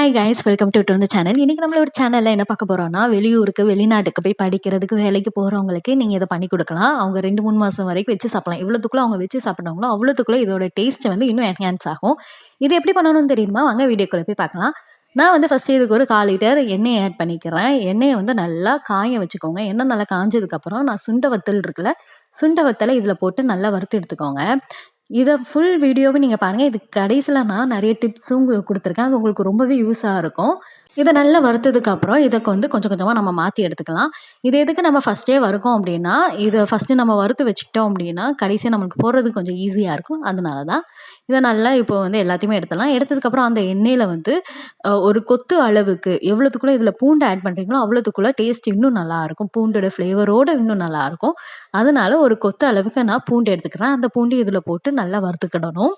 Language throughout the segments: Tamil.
ஹாய் கைஸ், வெல்கம் டு இந்த சேனல். இன்னைக்கு நம்மளோட சேனல்ல என்ன பார்க்க போறோம்னா, வெளியூருக்கு வெளிநாட்டுக்கு போய் படிக்கிறதுக்கு வேலைக்கு போறவங்களுக்கு நீங்க இதை பண்ணி கொடுக்கலாம். அவங்க 2-3 மாசம் வரைக்கும் வச்சு சாப்பிடலாம். இவ்வளோத்துக்குள்ள அவங்க வச்சு சாப்பிட்றாங்களோ அவ்வளோத்துக்குள்ள இதோட டேஸ்ட் வந்து இன்னும் என்ஹான்ஸ் ஆகும். இது எப்படி பண்ணணும்னு தெரியுமா? வாங்க வீடியோக்குள்ள போய் பார்க்கலாம். நான் வந்து ஃபர்ஸ்ட் இதுக்கு ஒரு 1/4 லிட்டர் எண்ணெய் ஆட் பண்ணிக்கிறேன். எண்ணெயை வந்து நல்லா காய வச்சுக்கோங்க. எண்ணெய் நல்லா காஞ்சதுக்கு அப்புறம் நான் சுண்ட வத்தல் இருக்குல்ல, சுண்ட வத்தலை இதுல போட்டு நல்லா வறுத்து எடுத்துக்கோங்க. இத ஃபுல் வீடியோவ நீங்க பாருங்க. இதுக்கு கடைசில நான் நெறைய டிப்ஸும் குடுத்துருக்கேன். அது உங்களுக்கு ரொம்பவே யூஸா இருக்கும். இத நல்லா வறுத்ததுக்கு அப்புறம் இதற்கு வந்து கொஞ்சம் கொஞ்சமா நம்ம மாத்தி எடுத்துக்கலாம். இது எதுக்கு நம்ம ஃபர்ஸ்ட்டே வறுக்கோம் அப்டின்னா, இத ஃபர்ஸ்ட்டு நம்ம வறுத்து வச்சுக்கிட்டோம் அப்டின்னா, கடைசியா நமக்கு போடுறதுக்கு கொஞ்சம் ஈஸியா இருக்கும். அதனால தான். இத நல்லா இப்போ வந்து எல்லாத்தையுமே எடுத்துடலாம். எடுத்ததுக்கப்புறம் அந்த எண்ணெயில வந்து ஒரு கொத்து அளவுக்கு எவ்வளோத்துக்குள்ள இதில பூண்டு ஆட் பண்றீங்களோ, அவ்வளோத்துக்குள்ள டேஸ்ட் இன்னும் நல்லாருக்கும். பூண்டோட ஃப்ளேவரோட இன்னும் நல்லாருக்கும். அதனால ஒரு கொத்து அளவுக்கு நான் பூண்டு எடுத்துக்கிறேன். அந்த பூண்டு இதில போட்டு நல்லா வறுத்துக்கிடணும்.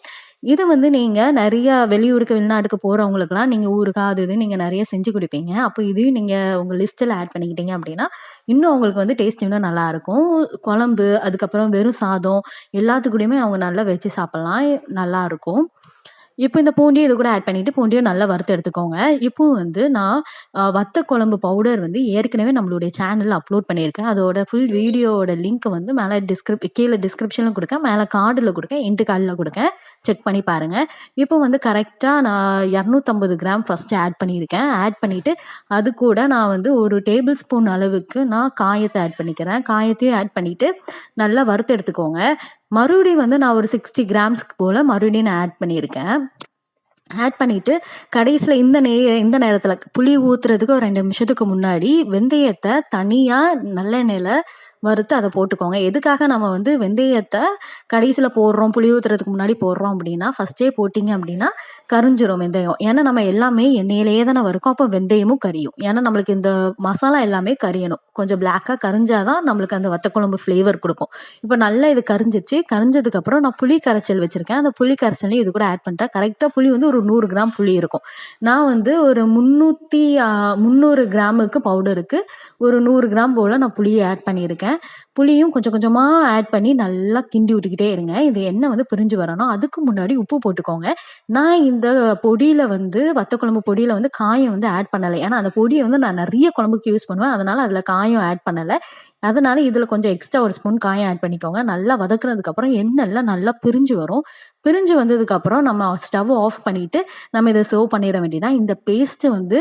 இது வந்து நீங்க நெறைய வெளியூருக்கு, வெளிநாட்டுக்கு போறவங்களுக்கெல்லாம் நீங்க ஊறுகாய் அது இதுன்னு நீங்க நெறைய செஞ்சு குடுப்பீங்க. அப்போ இதையும் நீங்க உங்க லிஸ்ட்ல ஆட் பண்ணிக்கிட்டீங்க அப்டின்னா, இன்னும் உங்களுக்கு வந்து டேஸ்ட் இன்னும் நல்லாருக்கும். குழம்பு, அதுக்கப்புறம் வெறும் சாதம் எல்லாத்து கூடயுமே அவங்க நல்லா வச்சு சாப்பிடலாம். நல்லாருக்கும். இப்போ இந்த பூண்டையும் இது கூட ஆட் பண்ணிட்டு பூண்டையும் நல்லா வறுத்து எடுத்துக்கோங்க. இப்போ வந்து நான் வத்த குழம்பு பவுடர் வந்து ஏற்கனவே நம்மளுடைய சேனல்ல அப்லோட் பண்ணியிருக்கேன். அதோட ஃபுல் வீடியோவோட லிங்க் வந்து மேல கீழ டிஸ்கிரிப்ஷன்ல குடுக்கேன். மேல கார்டுல குடுக்கேன். எண்டு கார்டுல குடுக்கேன். செக் பண்ணி பாருங்க. இப்போ வந்து கரெக்ட்டா நான் 250 கிராம் ஃபர்ஸ்ட்டு ஆட் பண்ணியிருக்கேன். ஆட் பண்ணிட்டு அது கூட நான் வந்து 1 டேபிள் ஸ்பூன் அளவுக்கு நான் காயத்த ஆட் பண்ணிக்கிறேன். காயத்தையும் ஆட் பண்ணிட்டு நல்லா வறுத்து எடுத்துக்கோங்க. மறுபடியும் வந்து நான் ஒரு 60 கிராம்ஸ்க்கு போல மறுபடியும் நான் ஆட் பண்ணியிருக்கேன். ஆட் பண்ணிட்டு கடைசியில இந்த நேரத்துல புளி ஊத்துறதுக்கு ஒரு 2 நிமிஷத்துக்கு முன்னாடி வெந்தயத்த தனியா நல்லெண்ணெயில வறுத்து அத போட்டுக்கோங்க. எதுக்காக நம்ம வந்து வெந்தயத்த கடைசியில போடுறோம், புளி ஊத்துறதுக்கு முன்னாடி போடுறோம் அப்டின்னா, ஃபர்ஸ்ட்டே போட்டீங்க அப்டின்னா கரிஞ்சிரும் வெந்தயம். ஏன்னா நம்ம எல்லாமே எண்ணெயிலேயே தானே வறுக்கோம். அப்போ வெந்தயமும் கரியும். ஏன்னா நம்மளுக்கு இந்த மசாலா எல்லாமே கரியணும். கொஞ்சம் பிளாக்கா கரிஞ்சா தான் நம்மளுக்கு அந்த வத்த குழம்பு ஃப்ளேவர் குடுக்கும். இப்போ நல்லா இது கரிஞ்சிருச்சு. கரிஞ்சதுக்கு அப்புறம் நான் புளி கரைச்சல் வச்சிருக்கேன். அந்த புளி கரைச்சலையும் இது கூட ஆட் பண்றேன். கரெக்ட்டா புளி வந்து ஒரு 100 கிராம் புளி இருக்கும். நான் வந்து ஒரு 300 கிராமுக்கு பவுடருக்கு ஒரு 100 கிராம் போல நான் புளிய ஆட் பண்ணியிருக்கேன். புளியும் கொஞ்சம் கொஞ்சமா ஆட் பண்ணி நல்லா கிண்டி விட்டுக்கிட்டே இருங்க. இது எண்ணெய் வந்து பிரிஞ்சு வரணும். அதுக்கு முன்னாடி உப்பு போட்டுக்கோங்க. நான் இந்த பொடியில வந்து வத்த குழம்பு பொடியில வந்து காயம் வந்து ஆட் பண்ணல. ஏன்னா அந்த பொடிய வந்து நான் நெறைய குழம்புக்கு யூஸ் பண்ணுவேன். அதனால அதில காயம் ஆட் பண்ணல. அதனால இதில கொஞ்சம் எக்ஸ்ட்ரா 1 ஸ்பூன் காயம் ஆட் பண்ணிக்கோங்க. நல்லா வதக்குனதுக்கு அப்புறம் எண்ணெய்லாம் நல்லா பிரிஞ்சு வரும். பிரிஞ்சு வந்ததுக்கப்புறம் நம்ம ஸ்டவ் ஆஃப் பண்ணிட்டு நம்ம இத சர்வ் பண்ணிற வேண்டியதுதான். இந்த பேஸ்ட் வந்து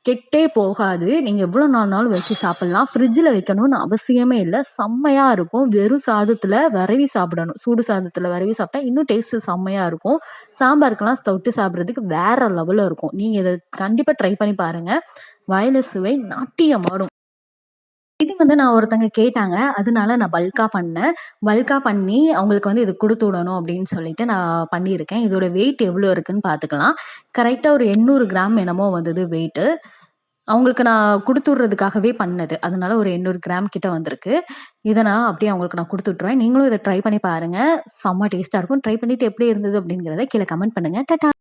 கெட்டே போகாது. நீங்க எவ்வளோ நாள்னாலும் வச்சு சாப்பிடலாம். ஃப்ரிட்ஜ்ல வைக்கணும்னு அவசியமே இல்ல. செம்மையா இருக்கும். வெறும் சாதத்துல வெரவி சாப்பிடணும். சூடு சாதத்துல வெரவி சாப்பிட்டா இன்னும் டேஸ்ட் செம்மையா இருக்கும். சாம்பாருக்கெல்லாம் தொட்டு சாப்பிடுறதுக்கு வேற லெவல்ல இருக்கும். நீங்க இத கண்டிப்பா ட்ரை பண்ணி பாருங்க. வாயில சுவை நாட்டியமாடும். இது வந்து நான் ஒருத்தங்க கேட்டாங்க. அதனால நான் பல்கா பண்ணேன். பல்கா பண்ணி அவங்களுக்கு வந்து இது குடுத்து விடணும் அப்படின்னு சொல்லிட்டு நான் பண்ணியிருக்கேன். இதோட வெயிட் எவ்வளோ இருக்குன்னு பார்த்துக்கலாம். கரெக்ட்டா ஒரு 800 கிராம் என்னமோ வந்தது வெயிட்டு. அவங்களுக்கு நான் குடுத்து விடுறதுக்காகவே பண்ணது. அதனால ஒரு 800 கிராம் கிட்ட வந்திருக்கு. இத நான் அப்படியே அவங்களுக்கு நான் குடுத்து விட்டுருவேன். நீங்களும் இத ட்ரை பண்ணி பாருங்க. செம்ம டேஸ்ட்டா இருக்கும். ட்ரை பண்ணிட்டு எப்படி இருந்தது அப்படிங்கிறத கீழ கமெண்ட் பண்ணுங்க. டாட்டா.